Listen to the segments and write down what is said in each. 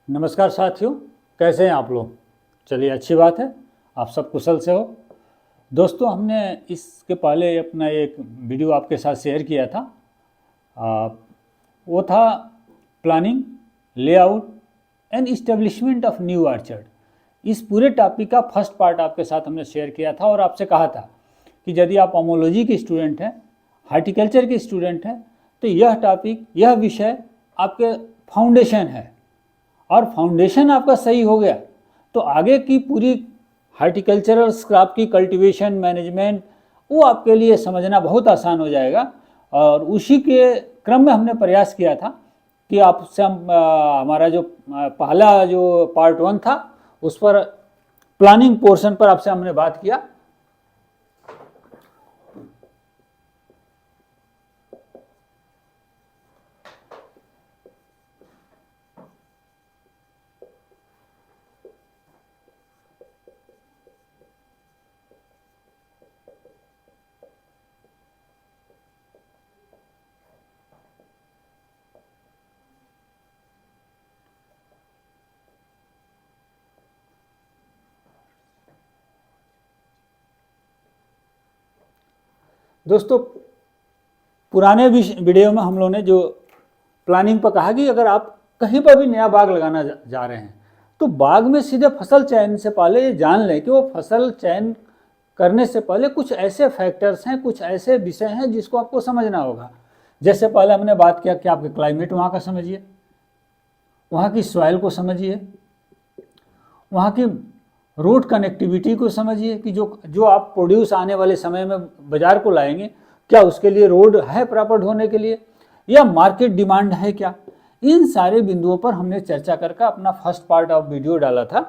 नमस्कार साथियों, कैसे हैं आप लोग। चलिए, अच्छी बात है, आप सब कुशल से हो। दोस्तों, हमने इसके पहले अपना एक वीडियो आपके साथ शेयर किया था। वो था planning, layout and establishment of new orchard. इस पूरे टॉपिक का फर्स्ट पार्ट आपके साथ हमने शेयर किया था और आपसे कहा था कि यदि आप पोमोलॉजी के स्टूडेंट हैं, हार्टिकल्चर के स्टूडेंट हैं, तो यह टॉपिक, यह विषय आपके फाउंडेशन है, और फाउंडेशन आपका सही हो गया तो आगे की पूरी हार्टिकल्चरल क्रॉप की कल्टीवेशन मैनेजमेंट वो आपके लिए समझना बहुत आसान हो जाएगा। और उसी के क्रम में हमने प्रयास किया था कि आपसे हमारा जो पहला जो पार्ट 1 था उस पर प्लानिंग पोर्शन पर आपसे हमने बात किया। दोस्तों, पुराने वीडियो में हम लोगों ने जो प्लानिंग पर कहा कि अगर आप कहीं पर भी नया बाग लगाना जा रहे हैं तो बाग में सीधे फसल चयन से पहले ये जान लें कि वो फसल चयन करने से पहले कुछ ऐसे फैक्टर्स हैं, कुछ ऐसे विषय हैं जिसको आपको समझना होगा। जैसे पहले हमने बात किया कि आपके क्लाइमेट वहाँ का समझिए, वहाँ की सॉइल को समझिए, वहाँ की रोड कनेक्टिविटी को समझिए कि जो आप प्रोड्यूस आने वाले समय में बाज़ार को लाएंगे, क्या उसके लिए रोड है प्रॉपर होने के लिए, या मार्केट डिमांड है क्या। इन सारे बिंदुओं पर हमने चर्चा करके अपना फर्स्ट पार्ट ऑफ वीडियो डाला था।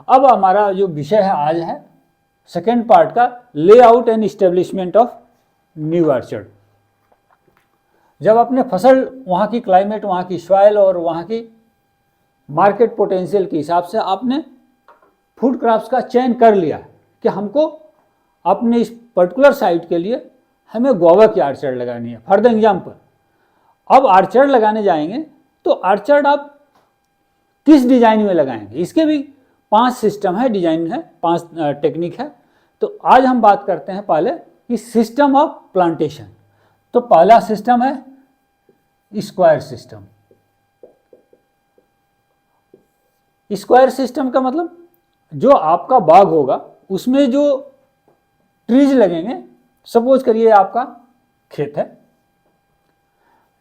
अब हमारा जो विषय है आज है सेकेंड पार्ट का, layout and establishment of new orchard. जब आपने फसल, वहाँ की क्लाइमेट, वहाँ की सॉइल और वहाँ की मार्केट पोटेंशियल के हिसाब से आपने फूड क्रॉप्स का चयन कर लिया कि हमको अपने इस पर्टिकुलर साइट के लिए हमें गुआवा की आर्चर्ड लगानी है। फॉर द एग्जाम्पल, अब आर्चर्ड लगाने जाएंगे तो आर्चर्ड आप किस डिजाइन में लगाएंगे, इसके भी 5 सिस्टम है, डिजाइन है, 5 टेक्निक है। तो आज हम बात करते हैं पहले कि सिस्टम ऑफ प्लांटेशन। तो पहला सिस्टम है स्क्वायर सिस्टम। स्क्वायर सिस्टम का मतलब जो आपका बाग होगा उसमें जो ट्रीज लगेंगे, सपोज करिए आपका खेत है,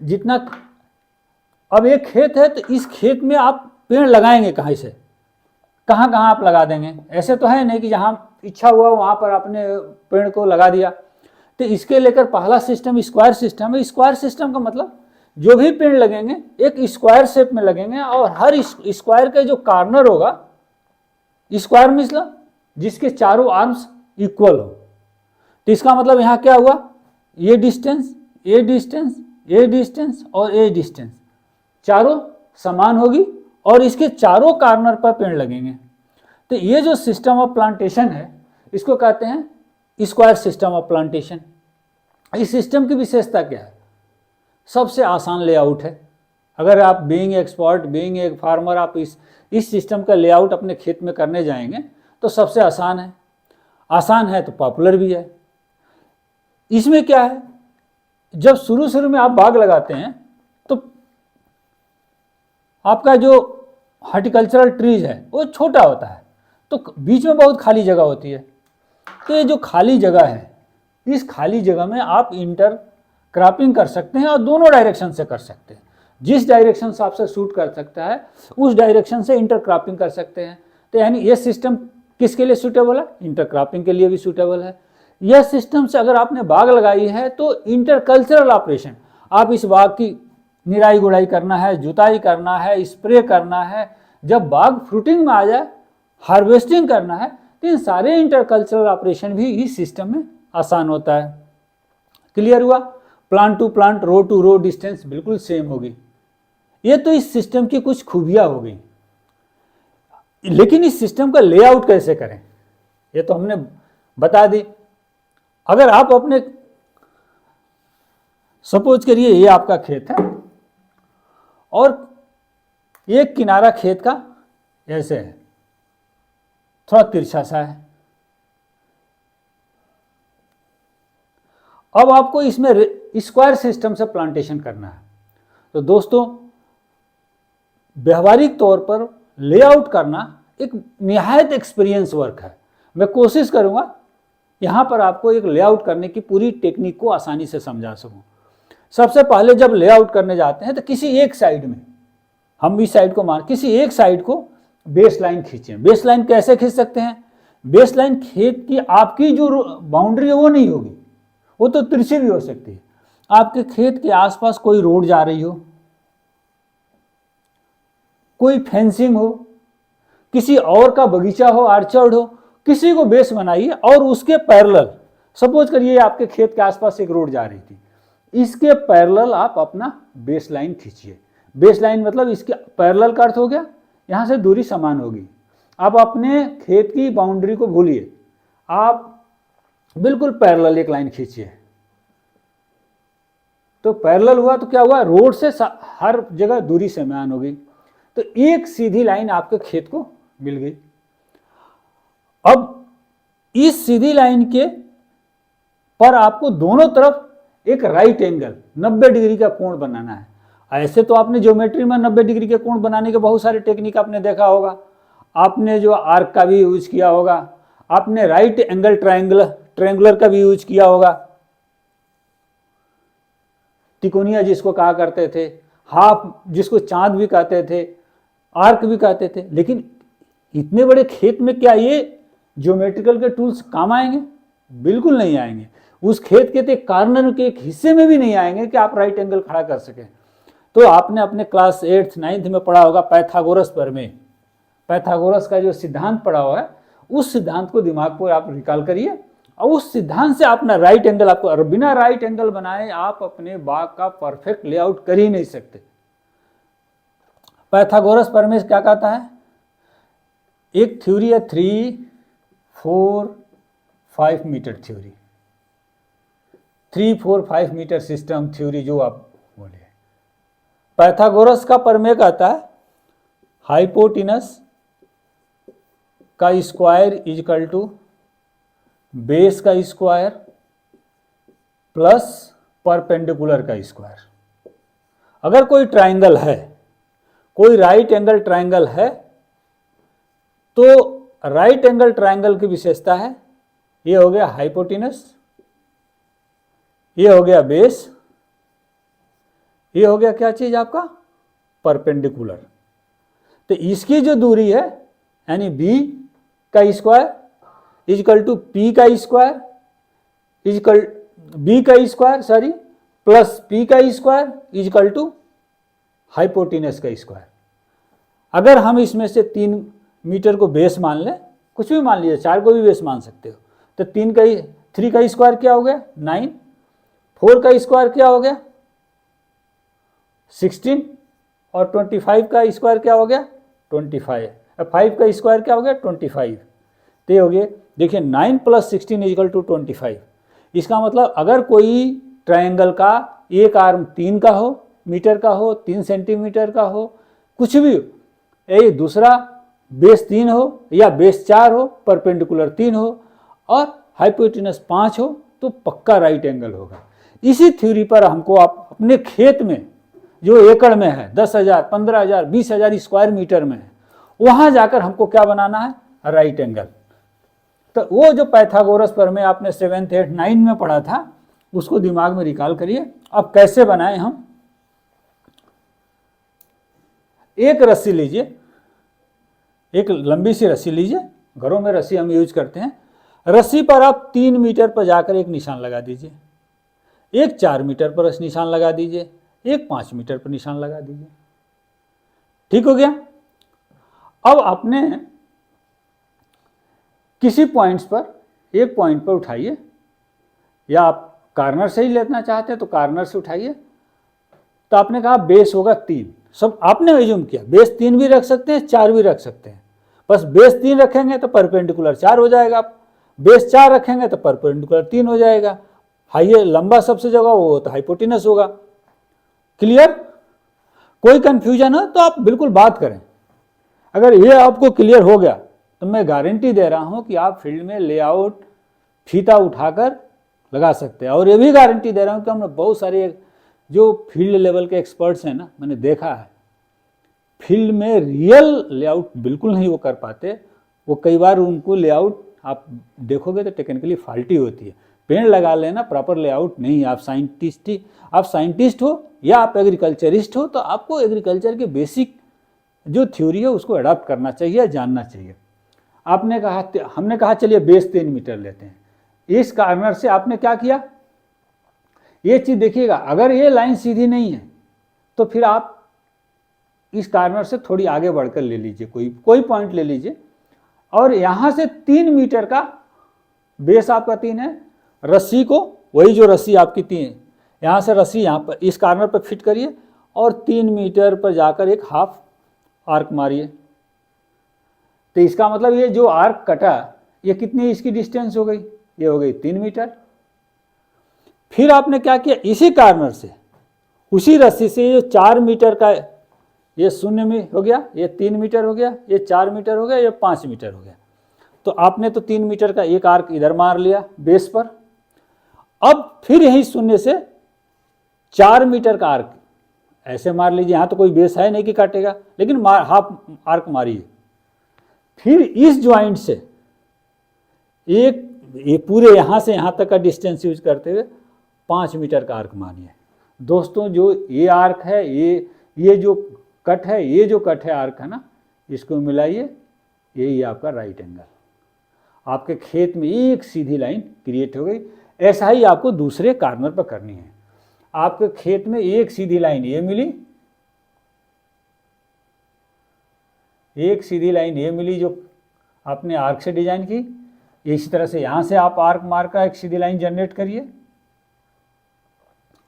जितना, अब एक खेत है तो इस खेत में आप पेड़ लगाएंगे कहाँ से, कहाँ कहाँ आप लगा देंगे। ऐसे तो है नहीं कि जहाँ इच्छा हुआ वहाँ पर आपने पेड़ को लगा दिया। तो इसके लेकर पहला सिस्टम स्क्वायर सिस्टम है। स्क्वायर सिस्टम का मतलब जो भी पेड़ लगेंगे एक स्क्वायर शेप में लगेंगे और हर स्क्वायर का जो कॉर्नर होगा, स्क्वायर मतलब जिसके चारों आर्म्स इक्वल हो। तो इसका मतलब यहाँ क्या हुआ, ये डिस्टेंस, ये डिस्टेंस, ये डिस्टेंस और ये डिस्टेंस चारों समान होगी और इसके चारों कॉर्नर पर पेड़ लगेंगे। तो ये जो सिस्टम ऑफ प्लांटेशन है इसको कहते हैं स्क्वायर सिस्टम ऑफ प्लांटेशन। इस सिस्टम की विशेषता क्या है, सबसे आसान लेआउट है। अगर आप बीइंग एक्सपर्ट, बीइंग एक फार्मर, आप इस सिस्टम का लेआउट अपने खेत में करने जाएंगे तो सबसे आसान है। आसान है तो पॉपुलर भी है। इसमें क्या है, जब शुरू में आप बाग लगाते हैं तो आपका जो हार्टिकल्चरल ट्रीज है वो छोटा होता है, तो बीच में बहुत खाली जगह होती है। तो ये जो खाली जगह है, इस खाली जगह में आप इंटर क्रॉपिंग कर सकते हैं और दोनों डायरेक्शन से कर सकते हैं। जिस डायरेक्शन से आपसे सूट कर सकता है उस डायरेक्शन से इंटर क्रॉपिंग कर सकते हैं। तो यानी ये सिस्टम किसके लिए सूटेबल है, इंटर क्रॉपिंग के लिए भी सूटेबल है। यह सिस्टम से अगर आपने बाग लगाई है तो इंटरकल्चरल ऑपरेशन, आप इस बाग की निराई गुड़ाई करना है, जुताई करना है, स्प्रे करना है, जब बाग फ्रूटिंग में आ जाए हार्वेस्टिंग करना है, तो इन सारे इंटरकल्चरल ऑपरेशन भी इस सिस्टम में आसान होता है। क्लियर हुआ। Plant to plant, row to row distance बिल्कुल सेम होगी। ये तो इस सिस्टम की कुछ खूबियां हो गई। लेकिन इस सिस्टम का लेआउट कैसे करें ये तो हमने बता दी। अगर आप अपने, सपोज करिए ये आपका खेत है और एक किनारा खेत का ऐसे है, थोड़ा तिरछा सा है। अब आपको इसमें स्क्वायर सिस्टम से प्लांटेशन करना है। तो दोस्तों, व्यवहारिक तौर पर लेआउट करना एक निहायत एक्सपीरियंस वर्क है। मैं कोशिश करूंगा यहाँ पर आपको एक लेआउट करने की पूरी टेक्निक को आसानी से समझा सकूं। सबसे पहले जब लेआउट करने जाते हैं तो किसी एक साइड में, हम इस साइड को मान, किसी एक साइड को बेस लाइन खींचें। बेस लाइन कैसे खींच सकते हैं? बेस लाइन खेत की आपकी जो बाउंड्री है वो नहीं होगी, वो तो तिरछी भी हो सकती है। आपके खेत के आसपास कोई रोड जा रही हो, कोई फेंसिंग हो, किसी और का बगीचा हो, ऑर्चर्ड हो, किसी को बेस बनाइए और उसके पैरेलल, सपोज करिए आपके खेत के आसपास एक रोड जा रही थी, इसके पैरेलल आप अपना बेस लाइन खींचिए। बेस लाइन मतलब इसके पैरेलल का अर्थ हो गया यहाँ से दूरी समान होगी। आप अपने खेत की बाउंड्री को भूलिए, आप बिल्कुल पैरेलल एक लाइन खींचिए। तो पैरेलल हुआ तो क्या हुआ, रोड से हर जगह दूरी समान होगी। तो एक सीधी लाइन आपके खेत को मिल गई। अब इस सीधी लाइन के पर आपको दोनों तरफ एक राइट एंगल 90 डिग्री का कोण बनाना है। ऐसे तो आपने ज्योमेट्री में 90 डिग्री के कोण बनाने के बहुत सारे टेक्निक आपने देखा होगा, आपने जो आर्क का भी यूज किया होगा, आपने राइट एंगल ट्रायंगुलर का भी यूज किया होगा, तिकोनिया जिसको कहा करते थे, हाफ जिसको चांद भी कहते थे, आर्क भी कहते थे। लेकिन इतने बड़े खेत में क्या ये ज्योमेट्रिकल के टूल्स काम आएंगे? बिल्कुल नहीं आएंगे। उस खेत के एक कार्नर के एक हिस्से में भी नहीं आएंगे कि आप राइट एंगल खड़ा कर सकें। तो आपने अपने क्लास 8th 9th में पढ़ा होगा पाइथागोरस प्रमेय, पाइथागोरस का जो सिद्धांत पढ़ा हुआ है, उस सिद्धांत को दिमाग को आप रिकॉल करिए और उस सिद्धांत से अपना राइट एंगल, आपको और बिना राइट एंगल बनाए आप अपने बाग का परफेक्ट लेआउट कर ही नहीं सकते। पाइथागोरस प्रमेय क्या कहता है? एक थ्योरी है 3, 4, 5 metre theory, 3, 4, 5 metre system theory जो आप बोले। पाइथागोरस का प्रमेय कहता है हाइपोटेनस का square is equal to base का स्क्वायर प्लस परपेंडिकुलर का स्क्वायर। अगर कोई ट्राइंगल है, कोई राइट एंगल ट्राइंगल है, तो राइट एंगल ट्राइंगल की विशेषता है, ये हो गया हाइपोटेनस, ये हो गया बेस, ये हो गया क्या चीज आपका, परपेंडिकुलर। तो इसकी जो दूरी है यानी बी का स्क्वायर इजकल टू पी का स्क्वायर इजकल बी का स्क्वायर सॉरी प्लस पी का स्क्वायर इजकल टू हाइपोटेनस का स्क्वायर। अगर हम इसमें से 3 मीटर को बेस मान लें, कुछ भी मान लीजिए, 4 को भी बेस मान सकते हो, तो 3 का स्क्वायर क्या हो गया 9, 4 का स्क्वायर क्या हो गया 16 और 25 का स्क्वायर क्या हो गया 25, 5 का स्क्वायर क्या हो गया 25। तो ये हो गया, देखिए 9 + 16 इक्वल टू 25। इसका मतलब अगर कोई ट्रायंगल का एक आर्म 3 का हो, मीटर का हो, 3 सेंटीमीटर का हो, कुछ भी हो, एक दूसरा बेस 3 हो या बेस 4 हो, परपेंडिकुलर 3 हो और हाइपोटेनस 5 हो, तो पक्का राइट एंगल होगा। इसी थ्योरी पर हमको आप अपने खेत में जो एकड़ में है 10,000, 15,000, 20,000 स्क्वायर मीटर में है, वहां जाकर हमको क्या बनाना है, राइट एंगल। तो वो जो पाइथागोरस प्रमेय आपने 7th 8th 9 में पढ़ा था, उसको दिमाग में रिकॉल करिए। अब कैसे बनाएं हम, एक रस्सी लीजिए, एक लंबी सी रस्सी लीजिए, घरों में रस्सी हम यूज करते हैं। रस्सी पर आप 3 मीटर पर जाकर एक निशान लगा दीजिए, एक 4 मीटर पर निशान लगा दीजिए, एक 5 मीटर पर निशान लगा दीजिए। ठीक हो गया। अब आपने किसी पॉइंट्स पर, एक पॉइंट पर उठाइए, या आप कार्नर से ही लेना चाहते हैं तो कार्नर से उठाइए। तो आपने कहा बेस होगा 3, सब आपने एज्यूम किया, बेस 3 भी रख सकते हैं, 4 भी रख सकते हैं। बस बेस 3 रखेंगे तो परपेंडिकुलर 4 हो जाएगा, बेस 4 रखेंगे तो परपेंडिकुलर 3 हो जाएगा। हाइए लंबा सबसे जगह वो तो हाइपोटेनस होगा। क्लियर। कोई कंफ्यूजन हो तो आप बिल्कुल बात करें। अगर ये आपको क्लियर हो गया तो मैं गारंटी दे रहा हूं कि आप फील्ड में लेआउट फीता उठाकर लगा सकते हैं। और ये भी गारंटी दे रहा हूं कि हमने बहुत सारे जो फील्ड लेवल के एक्सपर्ट्स हैं ना, मैंने देखा है फील्ड में रियल लेआउट बिल्कुल नहीं वो कर पाते। वो कई बार उनको लेआउट आप देखोगे तो टेक्निकली फॉल्टी होती है। पेड़ लगा लेना प्रॉपर लेआउट नहीं। आप साइंटिस्ट हो या आप एग्रीकल्चरिस्ट हो तो आपको एग्रीकल्चर के बेसिक जो थ्योरी है उसको अडॉप्ट करना चाहिए, जानना चाहिए। हमने कहा चलिए बेस 3 मीटर लेते हैं। इस कार्नर से आपने क्या किया, ये चीज देखिएगा, अगर ये लाइन सीधी नहीं है तो फिर आप इस कार्नर से थोड़ी आगे बढ़कर ले लीजिए, कोई पॉइंट ले लीजिए और यहां से 3 मीटर का बेस आपका 3 है, रस्सी को वही जो रस्सी आपकी 3 यहां से रस्सी यहां पर इस कार्नर पर फिट करिए और 3 मीटर पर जाकर एक हाफ आर्क मारिए। तो इसका मतलब ये जो आर्क कटा ये कितनी इसकी डिस्टेंस हो गई, ये हो गई 3 मीटर। फिर आपने क्या किया, इसी कार्नर से उसी रस्सी से ये 4 मीटर का ये 0 में हो गया, ये 3 मीटर हो गया, ये 4 मीटर हो गया, ये 5 मीटर हो गया। तो आपने तो 3 मीटर का एक आर्क इधर मार लिया बेस पर। अब फिर यही 0 से 4 मीटर का आर्क ऐसे मार लीजिए। यहां तो कोई बेस है नहीं कि काटेगा, लेकिन हाफ आर्क मारिए। फिर इस ज्वाइंट से ये पूरे यहां से यहां तक का डिस्टेंस यूज करते हुए 5 मीटर का आर्क मानिए। दोस्तों जो ये आर्क है, ये जो कट है, ये जो कट है आर्क है ना, इसको मिलाइए, यही आपका राइट एंगल। आपके खेत में एक सीधी लाइन क्रिएट हो गई। ऐसा ही आपको दूसरे कार्नर पर करनी है। आपके खेत में एक सीधी लाइन ये मिली, एक सीधी लाइन ये मिली जो आपने आर्क से डिजाइन की। इसी तरह से यहां से आप आर्क मार कर एक सीधी लाइन जनरेट करिए।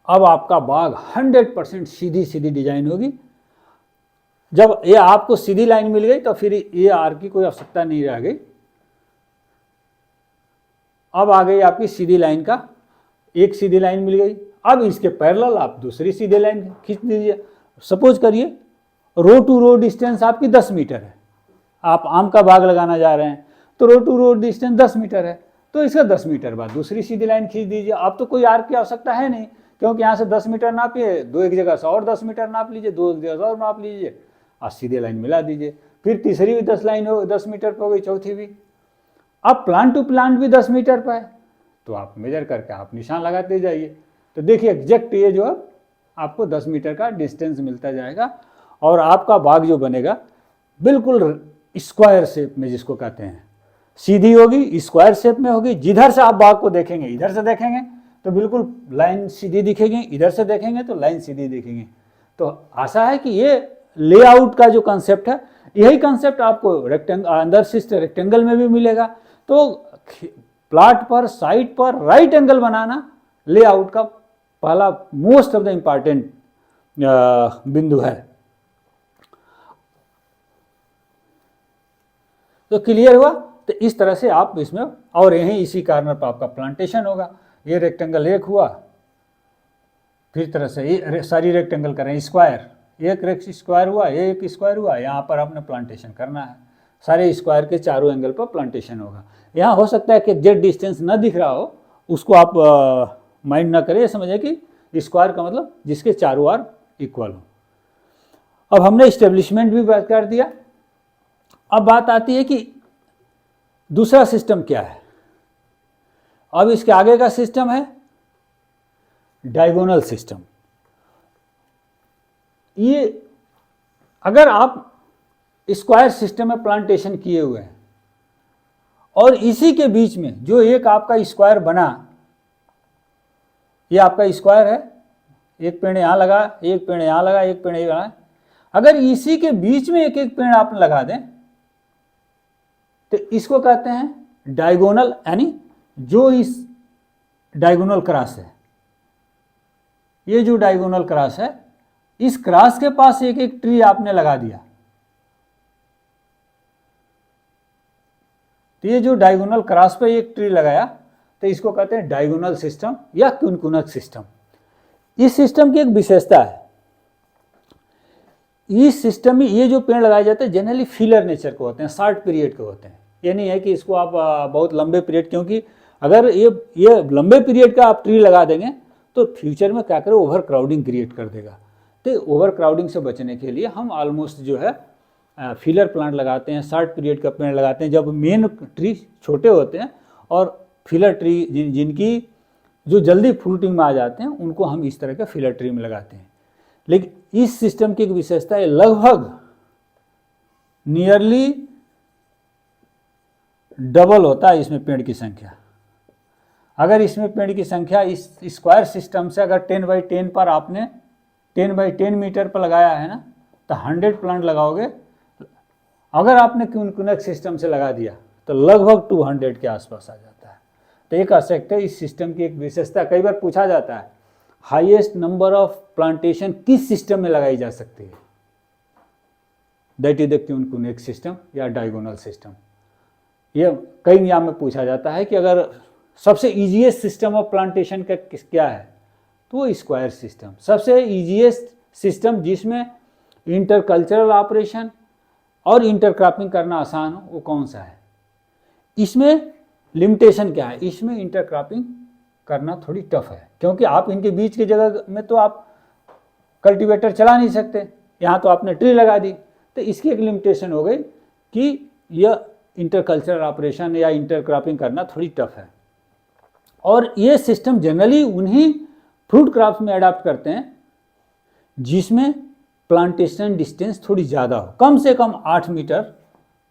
अब आपका बाग 100% सीधी सीधी डिजाइन होगी। जब ये आपको सीधी लाइन मिल गई तो फिर ये आर्क की कोई आवश्यकता नहीं रह गई। अब आ गई आपकी सीधी लाइन का, एक सीधी लाइन मिल गई। अब इसके पैरेलल आप दूसरी सीधी लाइन खींच दीजिए। सपोज करिए रो टू रो डिस्टेंस आपकी 10 मीटर है। आप आम का बाग लगाना जा रहे हैं तो रो टू रो डिस्टेंस 10 मीटर है, तो इसका 10 मीटर बाद दूसरी सीधी लाइन खींच दीजिए। अब तो कोई आर्क की आवश्यकता है नहीं, क्योंकि यहाँ से 10 मीटर नापिए, एक जगह से और 10 मीटर नाप लीजिए, 2 जगह से और नाप लीजिए, और सीधी लाइन मिला दीजिए। फिर तीसरी भी 10 मीटर पर हो गई, चौथी भी। अब प्लांट टू प्लांट भी 10 मीटर पर है, तो आप मेजर करके आप निशान लगाते जाइए। तो देखिए एग्जैक्ट ये जो है आपको 10 मीटर का डिस्टेंस मिलता जाएगा और आपका बाग जो बनेगा बिल्कुल स्क्वायर शेप में, जिसको कहते हैं सीधी होगी, स्क्वायर शेप में होगी। जिधर से आप बाग को देखेंगे, इधर से देखेंगे तो बिल्कुल लाइन सीधी दिखेगी, इधर से देखेंगे तो लाइन सीधी दिखेंगे। तो आशा है कि ये लेआउट का जो कंसेप्ट है, यही कंसेप्ट आपको अंदर सिस्ट रेक्टेंगल में भी मिलेगा। तो प्लॉट पर, साइट पर राइट एंगल बनाना लेआउट का पहला मोस्ट ऑफ द इंपॉर्टेंट बिंदु है। तो क्लियर हुआ? तो इस तरह से आप इसमें, और यहीं इसी कार्नर पर आपका प्लांटेशन होगा। ये रेक्टेंगल एक हुआ, फिर तरह से ये सारी रेक्टेंगल करें स्क्वायर, एक स्क्वायर हुआ, ये एक स्क्वायर हुआ, यहाँ पर आपने प्लांटेशन करना है। सारे स्क्वायर के चारों एंगल पर प्लांटेशन होगा। यहाँ हो सकता है कि जेड डिस्टेंस न दिख रहा हो, उसको आप माइंड ना करें, समझे कि स्क्वायर का मतलब जिसके चारों ओर इक्वल हो। अब हमने इस्टेब्लिशमेंट भी बात कर दिया। अब बात आती है कि दूसरा सिस्टम क्या है। अब इसके आगे का सिस्टम है डायगोनल सिस्टम। ये अगर आप स्क्वायर सिस्टम में प्लांटेशन किए हुए हैं और इसी के बीच में जो एक आपका स्क्वायर बना, ये आपका स्क्वायर है, एक पेड़ यहाँ लगा, एक पेड़ यहाँ लगा, एक पेड़ यहाँ लगा, अगर इसी के बीच में एक एक पेड़ आप लगा दें तो इसको कहते हैं डायगोनल, यानी जो इस डायगोनल क्रॉस है, ये जो डायगोनल क्रॉस है, इस क्रॉस के पास एक एक ट्री आपने लगा दिया, तो ये जो डायगोनल क्रॉस पे एक ट्री लगाया, तो इसको कहते हैं डायगोनल सिस्टम या कुनकुनक सिस्टम। इस सिस्टम की एक विशेषता है इस सिस्टम में ये जो पेड़ लगाए जाते हैं जनरली फिलर नेचर के होते हैं, शॉर्ट पीरियड के होते हैं। ये नहीं है कि इसको आप बहुत लंबे पीरियड, क्योंकि अगर ये लंबे पीरियड का आप ट्री लगा देंगे तो फ्यूचर में क्या करे, ओवर क्राउडिंग क्रिएट कर देगा। तो ओवर क्राउडिंग से बचने के लिए हम ऑलमोस्ट जो है फिलर प्लांट लगाते हैं, शॉर्ट पीरियड का पेड़ लगाते हैं जब मेन ट्री छोटे होते हैं, और फिलर ट्री जिनकी जो जल्दी फ्रूटिंग में आ जाते हैं उनको हम इस तरह के फिलर ट्री में लगाते हैं। लेकिन इस सिस्टम की एक विशेषता है, लगभग नियरली डबल होता है इसमें पेड़ की संख्या। अगर इसमें पेड़ की संख्या इस स्क्वायर सिस्टम से अगर 10x10 पर आपने 10x10 मीटर पर लगाया है ना, तो 100 प्लांट लगाओगे। अगर आपने क्यूनकुनेक सिस्टम से लगा दिया तो लगभग 200 के आसपास आ जाता है। तो ये कह सकते हैं इस सिस्टम की एक विशेषता। कई बार पूछा जाता है हाईएस्ट नंबर ऑफ प्लांटेशन किस सिस्टम में लगाई जा सकती है, दैट इज द क्यूनकुनेक सिस्टम या डायगोनल सिस्टम। ये कई नियम में पूछा जाता है कि अगर सबसे ईजीएस्ट सिस्टम ऑफ प्लांटेशन का क्या है, तो वो स्क्वायर सिस्टम। सबसे ईजीएस्ट सिस्टम जिसमें इंटरकल्चरल ऑपरेशन और इंटरक्रॉपिंग करना आसान हो, वो कौन सा है। इसमें लिमिटेशन क्या है, इसमें इंटरक्रॉपिंग करना थोड़ी टफ है, क्योंकि आप इनके बीच की जगह में तो आप कल्टीवेटर चला नहीं सकते, यहाँ तो आपने ट्री लगा दी। तो इसकी एक लिमिटेशन हो गई कि यह इंटरकल्चरल ऑपरेशन या इंटरक्रॉपिंग करना थोड़ी टफ है। और ये सिस्टम जनरली उन्हीं फ्रूट क्रॉप्स में अडॉप्ट करते हैं जिसमें प्लांटेशन डिस्टेंस थोड़ी ज़्यादा हो, कम से कम 8 मीटर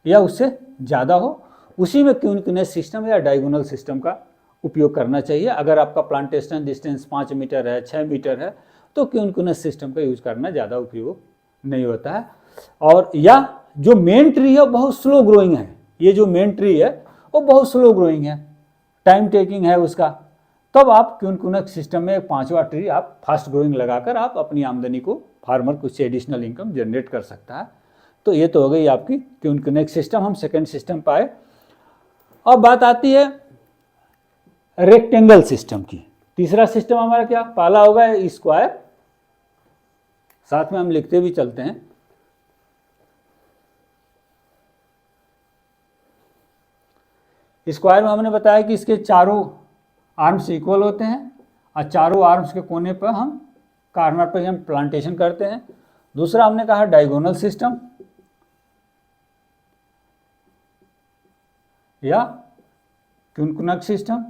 या उससे ज़्यादा हो। उसी में क्यूनकुनेक सिस्टम या डायगोनल सिस्टम का उपयोग करना चाहिए। अगर आपका प्लांटेशन डिस्टेंस 5 मीटर है, 6 मीटर है, तो क्यूनकुनेक सिस्टम का यूज़ करना ज़्यादा उपयोग नहीं होता है। और या जो मेन ट्री है बहुत स्लो ग्रोइंग है, ये जो मेन ट्री है वो बहुत स्लो ग्रोइंग है, टाइम टेकिंग है उसका, तब आप क्यूनकुनेक सिस्टम में 5वां ट्री आप फास्ट ग्रोइंग लगाकर आप अपनी आमदनी को, फार्मर कुछ एडिशनल इनकम जनरेट कर सकता है। तो ये तो हो गई आपकी क्यूनकुनेक सिस्टम। हम सेकंड सिस्टम पे आए। अब बात आती है रेक्टेंगल सिस्टम की। तीसरा सिस्टम हमारा क्या, पहला होगा स्क्वायर, साथ में हम लिखते भी चलते हैं। स्क्वायर में हमने बताया कि इसके चारों आर्म्स इक्वल होते हैं और चारों आर्म्स के कोने पर हम कॉर्नर पर हम प्लांटेशन करते हैं। दूसरा हमने कहा डायगोनल सिस्टम या क्यूनकुनेक सिस्टम।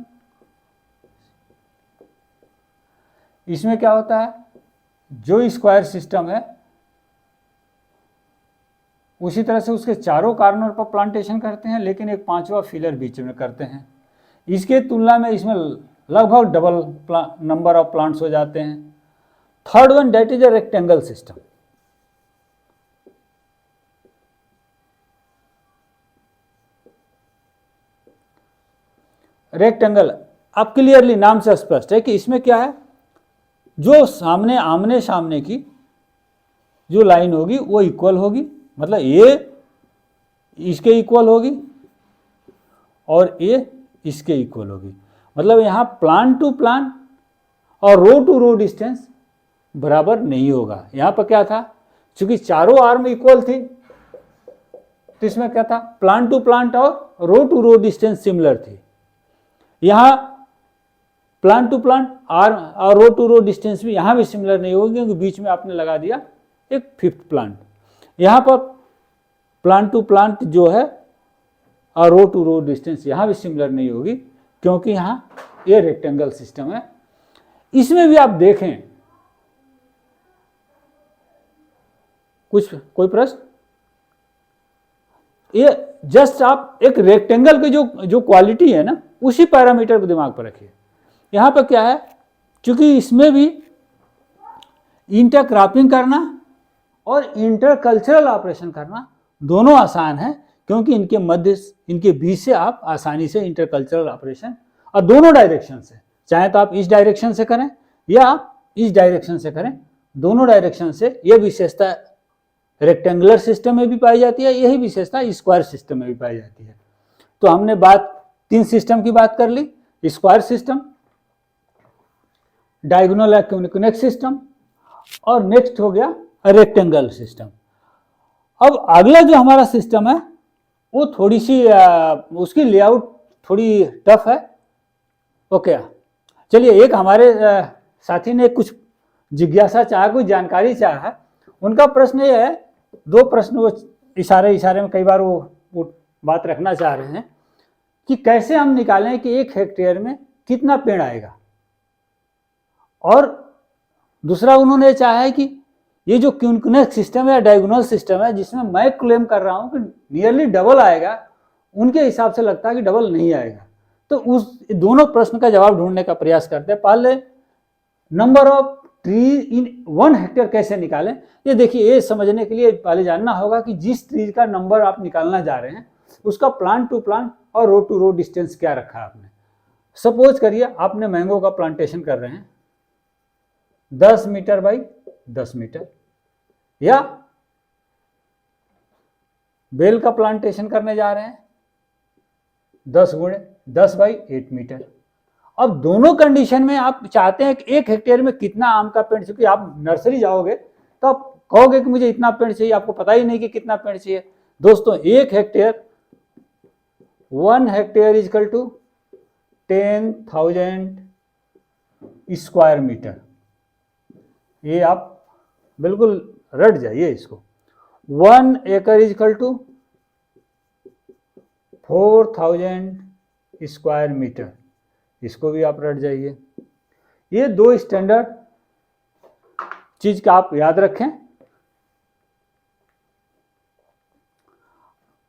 इसमें क्या होता है, जो स्क्वायर सिस्टम है उसी तरह से उसके चारों कॉर्नर पर प्लांटेशन करते हैं, लेकिन एक 5वां फिलर बीच में करते हैं। इसके तुलना में इसमें लगभग डबल नंबर ऑफ प्लांट्स हो जाते हैं। Third one that is a rectangle system. Rectangle अब क्लियरली नाम से स्पष्ट है कि इसमें क्या है, जो सामने आमने सामने की जो लाइन होगी वो इक्वल होगी, मतलब ये इसके इक्वल होगी और ये इसके इक्वल होगी। मतलब यहाँ प्लांट टू प्लांट और रो टू रो डिस्टेंस बराबर नहीं होगा। यहाँ पर क्या था, चूंकि चारों आर्म इक्वल थी तो इसमें क्या था, प्लांट टू प्लांट और रो टू रो डिस्टेंस सिमिलर थी। यहाँ प्लांट टू प्लांट आर्म और रो टू रो डिस्टेंस भी यहाँ भी सिमिलर नहीं होगी, क्योंकि बीच में आपने लगा दिया एक 5th प्लांट। यहाँ पर प्लांट टू प्लांट जो है और रो टू रो डिस्टेंस यहाँ भी सिमिलर नहीं होगी, क्योंकि यहाँ ये रेक्टेंगल सिस्टम है। इसमें भी आप देखें कोई प्रश्न, ये जस्ट आप एक रेक्टेंगल की जो क्वालिटी है ना, उसी पैरामीटर को दिमाग पर रखिए। यहाँ पर क्या है, क्योंकि इसमें भी इंटरक्रॉपिंग करना और इंटरकल्चरल ऑपरेशन करना दोनों आसान है, क्योंकि इनके बीच से आप आसानी से इंटरकल्चरल ऑपरेशन, और दोनों डायरेक्शन से, चाहे तो आप इस डायरेक्शन से करें या आप इस डायरेक्शन से करें, दोनों डायरेक्शन से ये विशेषता रेक्टेंगुलर सिस्टम में भी पाई जाती है, यही विशेषता स्क्वायर सिस्टम में भी पाई जाती है। तो हमने 3 सिस्टम की बात कर ली, स्क्वायर सिस्टम, डायगोनल या क्यूनकुनेक सिस्टम, और नेक्स्ट हो गया रेक्टेंगल सिस्टम। अब अगला जो हमारा सिस्टम है वो थोड़ी सी उसकी लेआउट थोड़ी टफ है। ओके, चलिए एक हमारे साथी ने कुछ जिज्ञासा चाहा, कुछ जानकारी चाहा है। उनका प्रश्न ये है, दो प्रश्न वो इशारे में कई बार वो बात रखना चाह रहे हैं कि कैसे हम निकालें कि 1 हेक्टेयर में कितना पेड़ आएगा। और दूसरा उन्होंने चाहा है कि ये जो क्यूनकुनेस सिस्टम है, डायगोनल सिस्टम है, जिसमें मैं क्लेम कर रहा हूं कि नियरली डबल आएगा, उनके हिसाब से लगता है कि डबल नहीं आएगा। तो उस दोनों प्रश्न का जवाब ढूंढने का प्रयास करते हैं। पहले number of tree in 1 hectare कैसे निकालें, ये देखिए, ये समझने के लिए पहले जानना होगा कि जिस ट्री का नंबर आप निकालना जा रहे हैं उसका प्लांट टू प्लांट और रो टू रो डिस्टेंस क्या रखा है आपने। सपोज करिए आपने मैंगो का प्लांटेशन कर रहे हैं 10 मीटर बाई 10 मीटर, या बेल का प्लांटेशन करने जा रहे हैं 10 गुणे 10 बाई 8 मीटर। अब दोनों कंडीशन में आप चाहते हैं कि 1 हेक्टेयर में कितना आम का पेड़, क्योंकि आप नर्सरी जाओगे तो आप कहोगे कि मुझे इतना पेड़ चाहिए, आपको पता ही नहीं कि कितना पेड़ चाहिए। दोस्तों 1 hectare 1 hectare is equal to 10,000 square metre. ये आप बिल्कुल रट जाइए इसको। 1 एकड़ is equal to 4,000 square metre, इसको भी आप रट जाइए। ये दो स्टैंडर्ड चीज का आप याद रखें।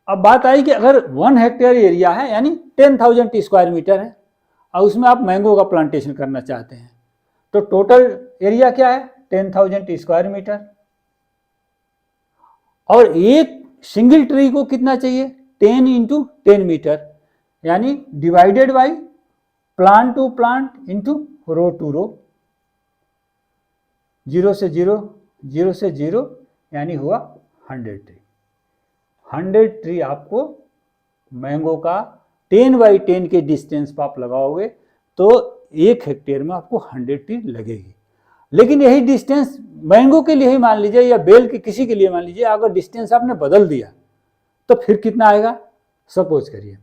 अब बात आई कि अगर 1 हेक्टेयर एरिया है यानी 10,000 स्क्वायर मीटर है और उसमें आप मैंगो का प्लांटेशन करना चाहते हैं, तो टोटल एरिया क्या है 10,000 स्क्वायर मीटर। और एक सिंगल ट्री को कितना चाहिए 10 इंटू 10 मीटर, यानी divided by plant to plant into row to row, 0 से 0 0 से 0 यानी हुआ 100 ट्री। 100 ट्री आपको मैंगो का 10 बाई 10 के डिस्टेंस पर आप लगाओगे तो 1 हेक्टेयर में आपको 100 ट्री लगेगी। लेकिन यही डिस्टेंस मैंगो के लिए ही मान लीजिए या बेल के किसी के लिए मान लीजिए, अगर डिस्टेंस आपने बदल दिया तो फिर कितना आएगा। सपोज करिए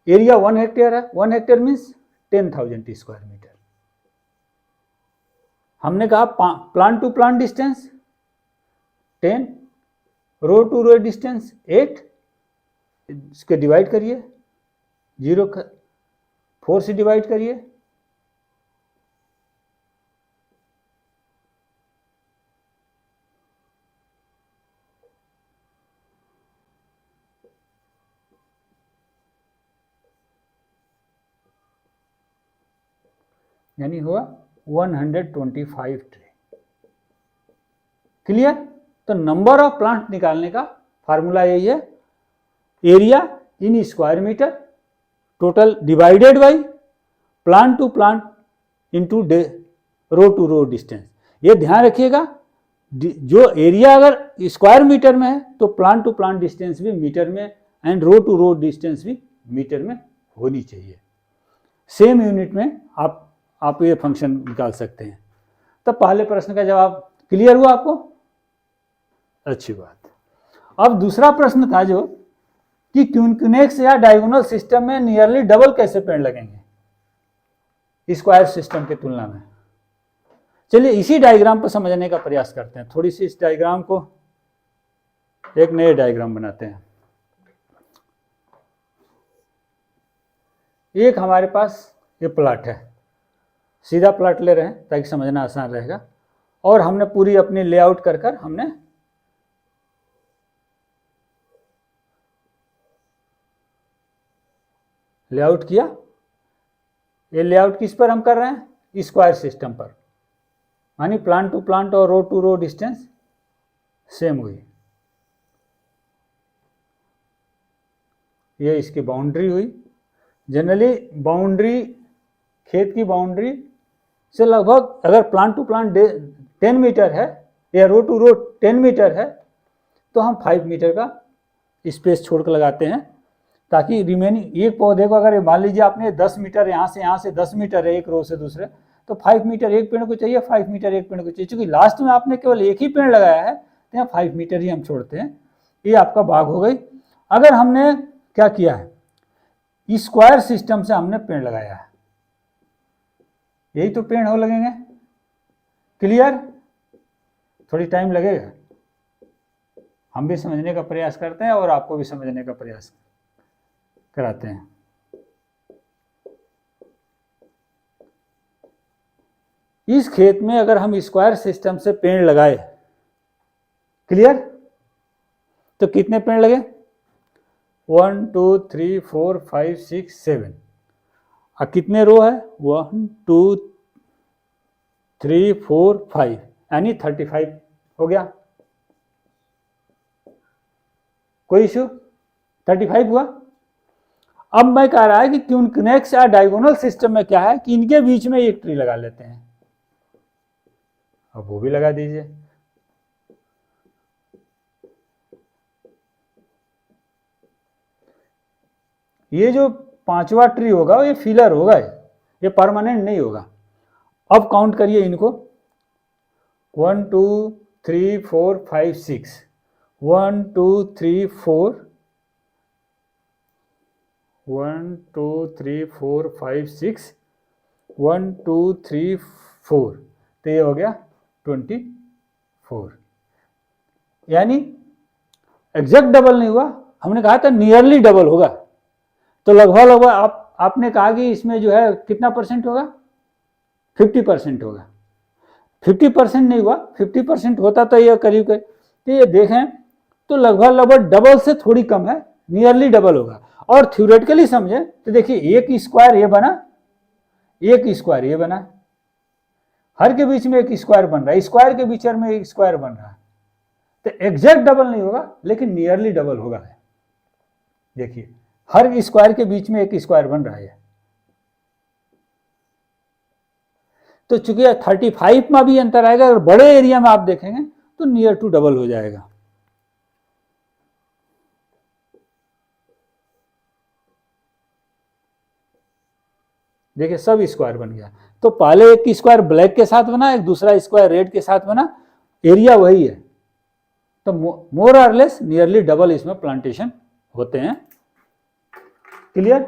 एरिया 1 हेक्टेयर है, 1 हेक्टेयर मीन्स 10,000 स्क्वायर मीटर। हमने कहा plant to plant distance 10, row to row distance 8, इसके डिवाइड करिए 4 से डिवाइड करिए, यानी हुआ 125 ट्री। क्लियर। तो नंबर ऑफ प्लांट निकालने का फार्मूला यही है, area in square metre total divided by plant to plant into row to row distance. ये ध्यान रखिएगा, जो एरिया अगर स्क्वायर मीटर में है तो प्लांट टू प्लांट डिस्टेंस भी मीटर में and row to row distance भी मीटर में होनी चाहिए। सेम यूनिट में आप ये फंक्शन निकाल सकते हैं। तो पहले प्रश्न का जवाब क्लियर हुआ आपको, अच्छी बात। अब दूसरा प्रश्न था जो कि क्यूनकुनेस या डायगोनल सिस्टम में नियरली डबल कैसे पेड़ लगेंगे स्क्वायर सिस्टम की तुलना में। चलिए इसी डायग्राम पर समझने का प्रयास करते हैं। थोड़ी सी इस डायग्राम को एक नए डायग्राम बनाते हैं। एक हमारे पास ये प्लॉट है, सीधा प्लॉट ले रहे हैं ताकि समझना आसान रहेगा, और हमने पूरी अपनी लेआउट कर हमने लेआउट किया। ये लेआउट किस पर हम कर रहे हैं स्क्वायर सिस्टम पर, यानी प्लांट टू प्लांट और रो टू रो डिस्टेंस सेम हुई। ये इसकी बाउंड्री हुई। जनरली बाउंड्री, खेत की बाउंड्री से लगभग अगर प्लांट टू प्लांट 10 मीटर है या रो टू रो 10 मीटर है तो हम 5 मीटर का स्पेस छोड़ कर लगाते हैं, ताकि रिमेनिंग एक पौधे को अगर मान लीजिए आपने 10 मीटर यहाँ से 10 मीटर है एक रो से दूसरे, तो 5 मीटर एक पेड़ को चाहिए, 5 मीटर एक पेड़ को चाहिए। चूंकि लास्ट में आपने केवल एक ही पेड़ लगाया है तो यहाँ 5 मीटर ही हम छोड़ते हैं। ये आपका बाग हो गई। अगर हमने क्या किया है, स्क्वायर सिस्टम से हमने पेड़ लगाया है, यही तो पेड़ हो लगेंगे। क्लियर? थोड़ी टाइम लगेगा, हम भी समझने का प्रयास करते हैं और आपको भी समझने का प्रयास कराते हैं। इस खेत में अगर हम स्क्वायर सिस्टम से पेड़ लगाए, क्लियर, तो कितने पेड़ लगे? 1 2 3 4 5 6 7। और कितने रो है? 1 2 3 4 5, यानी 35 हो गया। कोई इश्यू? 35 हुआ। अब मैं कह रहा है कि क्यूनकनेक्स या डायगोनल सिस्टम में क्या है कि इनके बीच में एक ट्री लगा लेते हैं। अब वो भी लगा दीजिए। ये जो पांचवा ट्री होगा ये फिलर होगा, ये परमानेंट नहीं होगा। अब काउंट करिए इनको, 1 2 3 4 5 6, 1 2 3 4, 1 2 3 4 5 6, 1 2 3 4, तो ये हो गया 24। यानी एग्जैक्ट डबल नहीं हुआ, हमने कहा था नियरली डबल होगा। तो लगभग लगभग आपने कहा कि इसमें जो है कितना परसेंट होगा? 50% होगा। 50% नहीं हुआ, 50% होता तो ये करीब करीब, तो ये देखें तो लगभग लगभग डबल से थोड़ी कम है, नियरली डबल होगा। और थ्योरेटिकली समझे तो देखिए एक स्क्वायर ये बना, एक स्क्वायर ये बना, हर के बीच में एक स्क्वायर बन रहा है, स्क्वायर के बीच में एक स्क्वायर बन रहा है। तो एग्जैक्ट डबल नहीं होगा लेकिन नियरली डबल होगा। देखिए हर स्क्वायर के बीच में एक स्क्वायर बन रहा है। तो चूंकि 35 में भी अंतर आएगा, अगर बड़े एरिया में आप देखेंगे तो नियर टू डबल हो जाएगा। देखिए सब स्क्वायर बन गया। तो पहले एक स्क्वायर ब्लैक के साथ बना, एक दूसरा स्क्वायर रेड के साथ बना, एरिया वही है। तो मोर और लेस नियरली डबल इसमें प्लांटेशन होते हैं। क्लियर?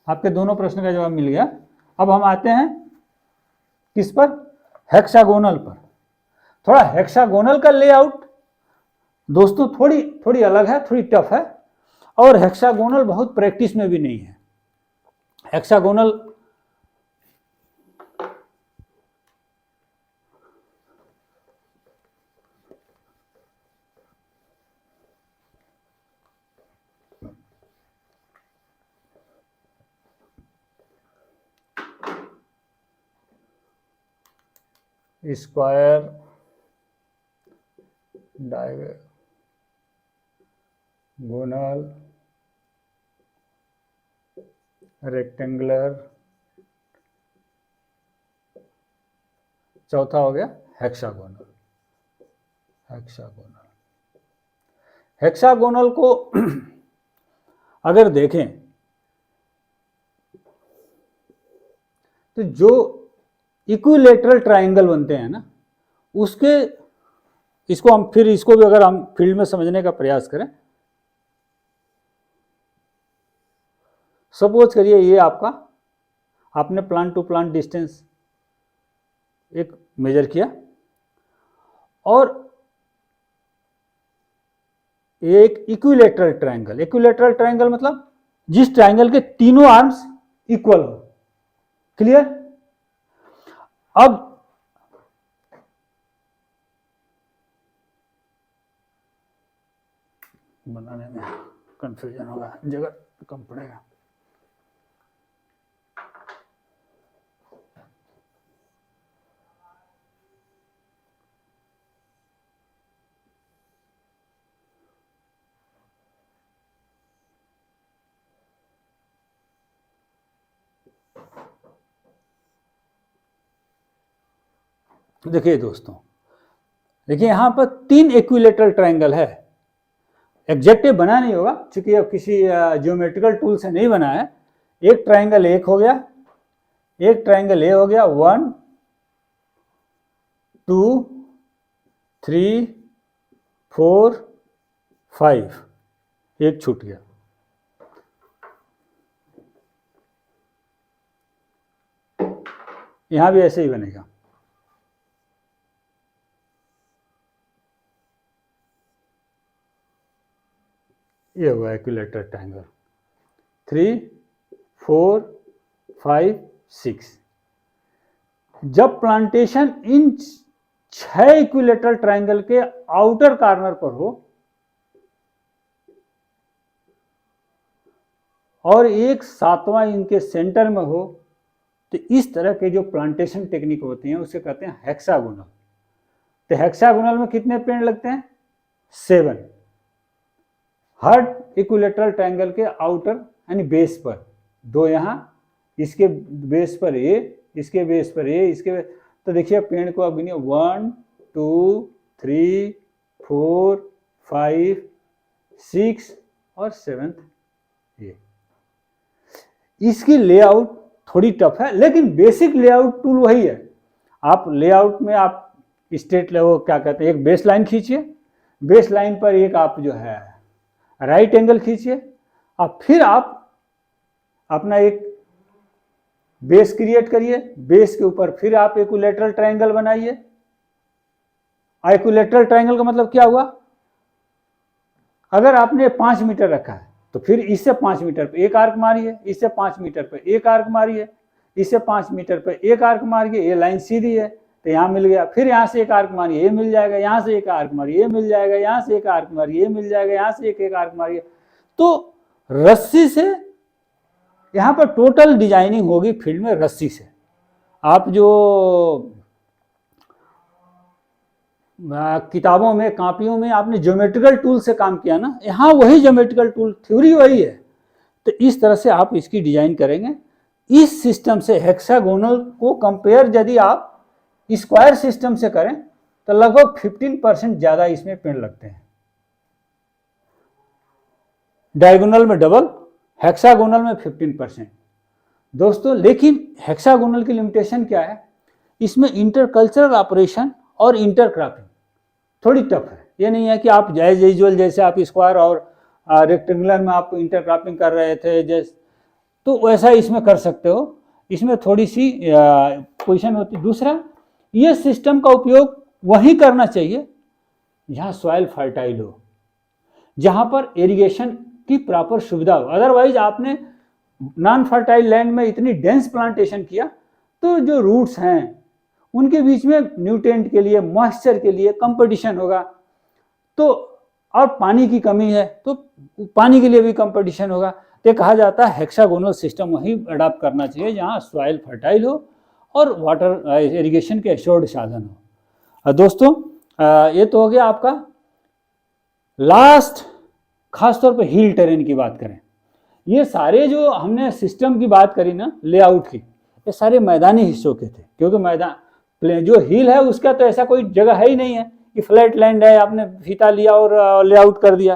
आपके दोनों प्रश्न का जवाब मिल गया। अब हम आते हैं किस पर? हेक्सागोनल पर। थोड़ा हेक्सागोनल का लेआउट दोस्तों थोड़ी अलग है, थोड़ी टफ है, और हेक्सागोनल बहुत प्रैक्टिस में भी नहीं है। हेक्सागोनल स्क्वायर, डायगोनल, रेक्टेंगुलर, चौथा हो गया हेक्सागोनल। हेक्सागोनल को अगर देखें तो जो इक्विलेटरल ट्राइंगल बनते हैं ना, उसके इसको भी अगर हम फील्ड में समझने का प्रयास करें, सपोज करिए ये आपने प्लांट टू प्लांट डिस्टेंस एक मेजर किया, और एक इक्विलेटरल ट्राइंगल मतलब जिस ट्राइंगल के तीनों आर्म्स इक्वल हो। क्लियर? अब बनाने में कंफ्यूजन होगा, जगह कम पड़ेगा। देखिए दोस्तों, देखिए यहां पर 3 इक्विलेटरल ट्राइंगल है। एग्जैक्ट बना नहीं होगा क्योंकि अब किसी ज्योमेट्रिकल टूल से नहीं बना है। एक ट्राइंगल एक हो गया, एक ट्राइंगल ए हो गया, 1 2 3 4 5, एक छूट गया। यहां भी ऐसे ही बनेगा। ये हुआ इक्विलेटरल ट्रायंगल, 3 4 5 6। जब प्लांटेशन इन 6 इक्विलेटरल ट्रायंगल के आउटर कॉर्नर पर हो और एक 7वां इनके सेंटर में हो, तो इस तरह के जो प्लांटेशन टेक्निक होती हैं उसे कहते हैं हेक्सागोनल। तो हेक्सागोनल में कितने पेड़ लगते हैं? 7। हर इक्विलेटरल ट्रायंगल के आउटर यानी बेस पर 2 यहाँ, इसके बेस पर ए, इसके बेस पर ए, इसके तो देखिए पेड़ को अब गिनिए 1 2 3 4 5 6 और 7th ए। इसकी लेआउट थोड़ी टफ है, लेकिन बेसिक लेआउट टूल वही है। आप लेआउट में आप स्ट्रेट लेवल क्या कहते हैं, एक बेस लाइन खींचिए, बेस लाइन पर एक आप जो है राइट एंगल खींचिए, और फिर आप अपना एक बेस क्रिएट करिए, बेस के ऊपर फिर आप इक्विलेटरल ट्रायंगल बनाइए। इक्विलेटरल ट्रायंगल का मतलब क्या हुआ? अगर आपने 5 मीटर रखा है तो फिर इससे 5 मीटर पे एक आर्क मारिए, इससे 5 मीटर पे एक आर्क मारिए, इससे 5 मीटर पे एक आर्क मारिए। ये लाइन सीधी है तो यहाँ मिल गया, फिर यहाँ से एक आर्क मारिए, ये मिल जाएगा, यहाँ से एक आर्क मारिए, ये मिल जाएगा, यहाँ से एक आर्क मारिए, ये मिल जाएगा, यहाँ से एक आर्क मारिए। तो रस्सी से यहाँ पर टोटल डिजाइनिंग होगी फील्ड में रस्सी से। आप जो किताबों में, कापियों में आपने ज्योमेट्रिकल टूल से काम किया ना, यहाँ वही ज्योमेट्रिकल टूल, थ्योरी वही है। तो इस तरह से आप इसकी डिजाइन करेंगे। इस सिस्टम से हेक्सागोनल को कंपेयर यदि आप स्क्वायर सिस्टम से करें तो लगभग 15% ज्यादा इसमें पेड़ लगते हैं। डायगोनल में डबल, हेक्सागोनल में 15%। दोस्तों लेकिन हेक्सागोनल की लिमिटेशन क्या है? इसमें इंटरकल्चरल ऑपरेशन और इंटरक्रॉपिंग थोड़ी टफ है। ये नहीं है कि आप एज यूजुअल जैसे आप स्क्वायर और रेक्टेंगुलर में आप इंटरक्रॉपिंग कर रहे थे जैसे, तो वैसा इसमें कर सकते हो। इसमें थोड़ी सी पोजीशन होती। दूसरा, ये सिस्टम का उपयोग वहीं करना चाहिए जहाँ सॉइल फर्टाइल हो, जहाँ पर इरिगेशन की प्रॉपर सुविधा हो। अदरवाइज आपने नॉन फर्टाइल लैंड में इतनी डेंस प्लांटेशन किया तो जो रूट्स हैं उनके बीच में न्यूट्रिएंट के लिए, मॉइस्चर के लिए कंपटीशन होगा। तो और पानी की कमी है तो पानी के लिए भी कंपटीशन होगा। तो कहा जाता है हेक्सागोनल सिस्टम वहीं अडॉप्ट करना चाहिए जहाँ सॉइल फर्टाइल हो और वाटर इरिगेशन के एश्योर्ड साधन हो। दोस्तों ये तो हो गया आपका। लास्ट खासतौर पर हिल टेरेन की बात करें, ये सारे जो हमने सिस्टम की बात करी ना लेआउट की, ये सारे मैदानी हिस्सों के थे। क्योंकि मैदान जो हिल है उसका तो ऐसा कोई जगह है ही नहीं है कि फ्लैट लैंड है आपने फीता लिया और लेआउट कर दिया।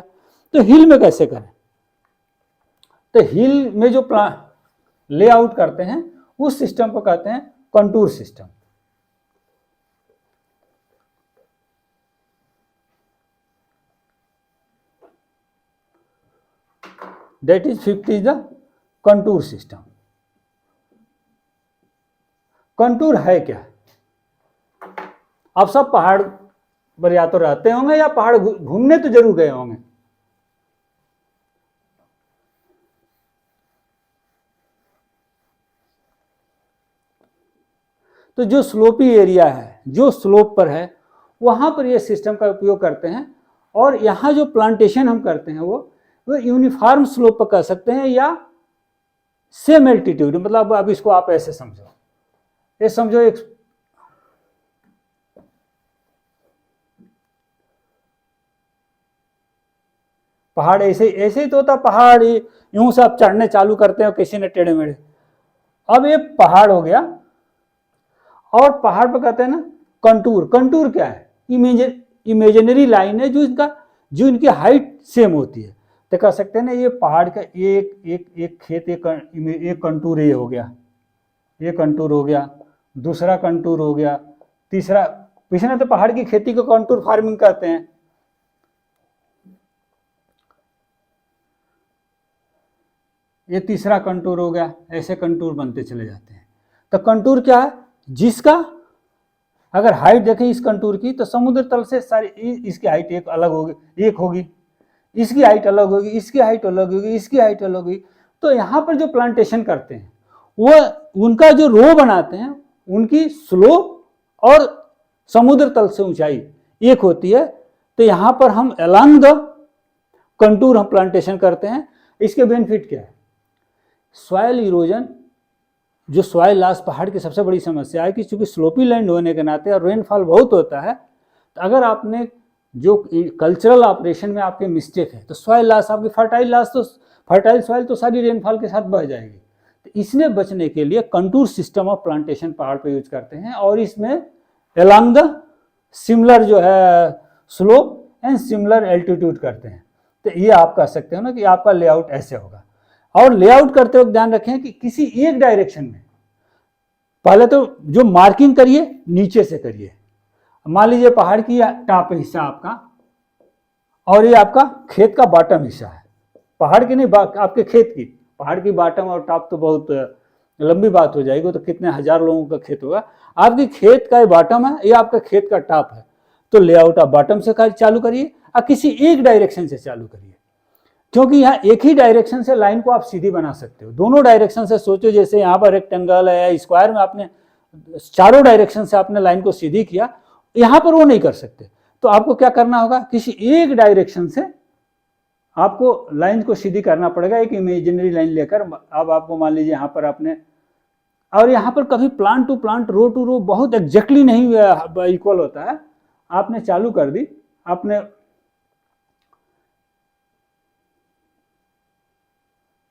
तो हिल में कैसे करें? तो हिल में जो लेआउट करते हैं उस सिस्टम को कहते हैं contour system. That is 50 is the contour system. Contour है क्या? आप सब पहाड़ पर या तो रहते होंगे या पहाड़ घूमने तो जरूर गए होंगे। तो जो स्लोपी एरिया है, जो स्लोप पर है, वहां पर ये सिस्टम का उपयोग करते हैं। और यहाँ जो प्लांटेशन हम करते हैं वो यूनिफॉर्म स्लोप पर कर सकते हैं या सेम एल्टीट्यूड। मतलब अब इसको आप ऐसे समझो, ये समझो एक पहाड़ ऐसे ऐसे ही तो होता। पहाड़ यूं से आप चढ़ने चालू करते हो किसी ने टेढ़े मेढ़े। अब ये पहाड़ हो गया और पहाड़ पर कहते हैं ना कंटूर। कंटूर क्या है? इमेजिनरी लाइन है जो इनकी हाइट सेम होती है। तो कह सकते हैं ना ये पहाड़ का एक खेत एक कंटूर ये हो गया। ये कंटूर हो गया, दूसरा कंटूर हो गया, तीसरा, पिछले तो पहाड़ की खेती को कंटूर फार्मिंग कहते हैं। ये तीसरा कंटूर हो गया, ऐसे कंटूर बनते चले जाते हैं। तो कंटूर क्या है, जिसका अगर हाइट देखें इस कंटूर की, तो समुद्र तल से सारी इसकी हाइट एक अलग होगी, एक होगी, इसकी हाइट अलग होगी, इसकी हाइट अलग होगी, इसकी हाइट अलग होगी। तो यहाँ पर जो प्लांटेशन करते हैं वो उनका जो रो बनाते हैं, उनकी स्लोप और समुद्र तल से ऊंचाई एक होती है। तो यहाँ पर हम अलोंग द कंटूर हम प्लांटेशन करते हैं। इसके बेनिफिट क्या है, सॉइल इरोजन, जो सॉइल लॉस पहाड़ की सबसे बड़ी समस्या है कि चूंकि स्लोपी लैंड होने के नाते और रेनफॉल बहुत होता है, तो अगर आपने जो कल्चरल ऑपरेशन में आपके मिस्टेक है तो सॉइल लॉस, आपकी फर्टाइल सॉइल तो सारी रेनफॉल के साथ बह जाएगी। तो इसने बचने के लिए कंटूर सिस्टम ऑफ प्लांटेशन पहाड़ पर यूज करते हैं, और इसमें अलोंग द सिमिलर जो है स्लोप एंड सिमिलर एल्टीट्यूड करते हैं। तो ये आप कह सकते हो ना कि आपका लेआउट ऐसे होगा। और लेआउट करते वक्त ध्यान रखें कि किसी एक डायरेक्शन में, पहले तो जो मार्किंग करिए नीचे से करिए। मान लीजिए पहाड़ की टॉप हिस्सा आपका और ये आपका खेत का बॉटम हिस्सा है, पहाड़ की नहीं, आपके खेत की। पहाड़ की बॉटम और टॉप तो बहुत लंबी बात हो जाएगी, तो कितने हजार लोगों का खेत होगा। आपके खेत का ये बॉटम है, ये आपका खेत का टॉप है। तो लेआउट आप बॉटम से चालू करिए और किसी एक डायरेक्शन से चालू करिए, क्योंकि यहाँ एक ही डायरेक्शन से लाइन को आप सीधी बना सकते हो। दोनों डायरेक्शन से सोचो, जैसे यहाँ पर रेक्टेंगल है या स्क्वायर में आपने चारों डायरेक्शन से आपने लाइन को सीधी किया, यहाँ पर वो नहीं कर सकते। तो आपको क्या करना होगा, किसी एक डायरेक्शन से आपको लाइन को सीधी करना पड़ेगा, एक इमेजिनरी लाइन लेकर। अब आपको मान लीजिए यहाँ पर आपने, और यहाँ पर कभी plant to plant, row to row बहुत एग्जैक्टली नहीं इक्वल होता है। आपने चालू कर दी, आपने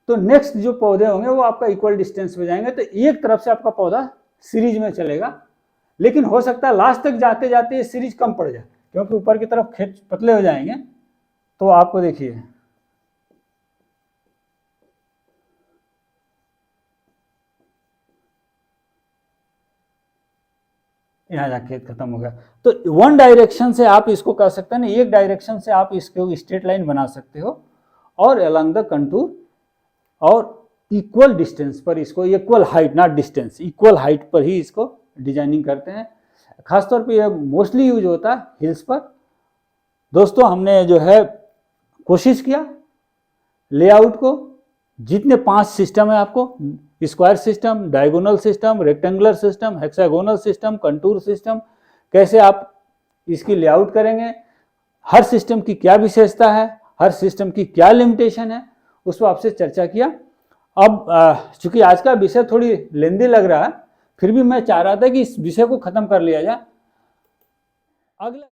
तो नेक्स्ट जो पौधे होंगे वो आपका इक्वल डिस्टेंस पे जाएंगे। तो एक तरफ से आपका पौधा सीरीज में चलेगा, लेकिन हो सकता है लास्ट तक जाते जाते ये सीरीज कम पड़ जाए, क्योंकि ऊपर की तरफ खेत पतले हो जाएंगे। तो आपको देखिए यहाँ जा खेत खत्म हो गया। तो वन डायरेक्शन से आप इसको कर सकते हैं ना, एक डायरेक्शन से आप इसको स्ट्रेट लाइन बना सकते हो, और अलोंग द कंटूर और इक्वल डिस्टेंस पर इसको, equal height not distance, equal height पर ही इसको डिजाइनिंग करते हैं। खासतौर पे यह मोस्टली यूज होता है हिल्स पर। दोस्तों हमने जो है कोशिश किया लेआउट को, जितने 5 सिस्टम है आपको, square system, diagonal system, rectangular system, hexagonal system, contour system, कैसे आप इसकी लेआउट करेंगे, हर सिस्टम की क्या विशेषता है, हर सिस्टम की क्या लिमिटेशन है, उस पर आपसे चर्चा किया। अब चूंकि आज का विषय थोड़ी लेंदी लग रहा है, फिर भी मैं चाह रहा था कि इस विषय को खत्म कर लिया जाए। अगला